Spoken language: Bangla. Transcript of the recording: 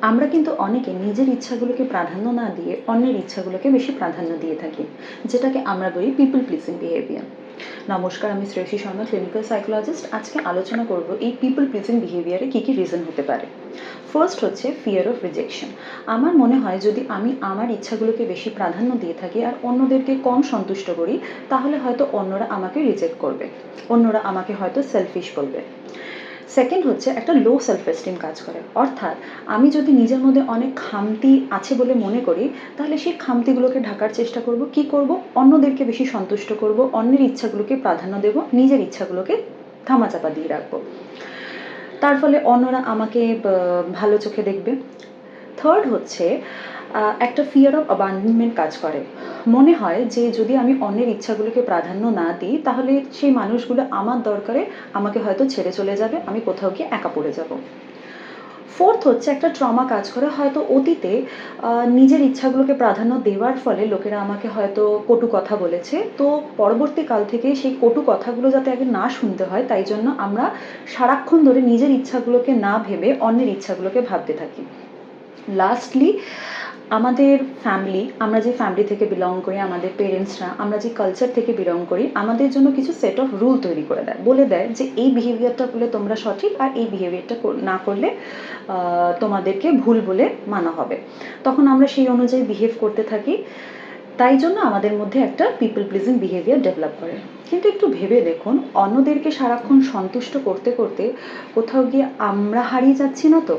আমরা কিন্তু অনেকে নিজের ইচ্ছাগুলোকে প্রাধান্য না দিয়ে অন্যের ইচ্ছাগুলোকে বেশি প্রাধান্য দিয়ে থাকি, যেটাকে আমরা বলি পিপল প্লিজিং বিহেভিয়ার। নমস্কার, আমি শ্রেয়সী শর্মা, ক্লিনিক্যাল সাইকোলজিস্ট। আজকে আলোচনা করব এই পিপল প্লিজিং বিহেভিয়ারে কী কী রিজন হতে পারে। ফার্স্ট হচ্ছে ফিয়ার অফ রিজেকশন। আমার মনে হয় যদি আমি আমার ইচ্ছাগুলোকে বেশি প্রাধান্য দিয়ে থাকি আর অন্যদেরকে কম সন্তুষ্ট করি, তাহলে হয়তো অন্যরা আমাকে রিজেক্ট করবে, অন্যরা আমাকে হয়তো সেলফিশ বলবে। সেকেন্ড হচ্ছে একটা লো সেলফ এস্টিম কাজ করে, অর্থাৎ আমি যদি নিজের মধ্যে অনেক খামতি আছে বলে মনে করি, তাহলে সেই খামতিগুলোকে ঢাকার চেষ্টা করব। কি করব? অন্যদেরকে বেশি সন্তুষ্ট করব, অন্যের ইচ্ছাগুলোকে প্রাধান্য দেব, নিজের ইচ্ছাগুলোকে ধামাচাপা দিয়ে রাখবো। তার ফলে অন্যরা আমাকে ভালো চোখে দেখবে। থার্ড হচ্ছে একটা ফিয়ার অফ অ্যাবান্ডনমেন্ট কাজ করে। মনে হয় যে যদি আমি অন্যের ইচ্ছাগুলোকে প্রাধান্য না দিই, তাহলে সেই মানুষগুলো আমার দরকারে আমাকে হয়তো ছেড়ে চলে যাবে, আমি কোথাও গিয়ে একা পড়ে যাব। ফোর্থ হচ্ছে একটা ট্রমা কাজ করে, হয়তো অতীতে নিজের ইচ্ছাগুলোকে প্রাধান্য দেওয়ার ফলে লোকেরা আমাকে হয়তো কটু কথা বলেছে, তো পরবর্তীকাল থেকে সেই কটু কথাগুলো যাতে আগে না শুনতে হয়, তাই জন্য আমরা সারাক্ষণ ধরে নিজের ইচ্ছাগুলোকে না ভেবে অন্যের ইচ্ছাগুলোকে ভাবতে থাকি। লাস্টলি আমাদের ফ্যামিলি, আমরা যে ফ্যামিলি থেকে বিলং করি, আমাদের পেরেন্টসরা, আমরা যে কালচার থেকে বিলং করি, আমাদের জন্য কিছু সেট অফ রুল তৈরি করে দেয়, বলে দেয় যে এই বিহেভিয়ারটা করলে তোমরা সঠিক আর এই বিহেভিয়ারটা না করলে তোমাদেরকে ভুল বলে মানা হবে। তখন আমরা সেই অনুযায়ী বিহেভ করতে থাকি, তাই জন্য আমাদের মধ্যে একটা পিপল প্লিজিং বিহেভিয়ার ডেভেলপ করে। কিন্তু একটু ভেবে দেখুন, অন্যদেরকে সারাক্ষণ সন্তুষ্ট করতে করতে কোথাও গিয়ে আমরা হারিয়ে যাচ্ছি না তো?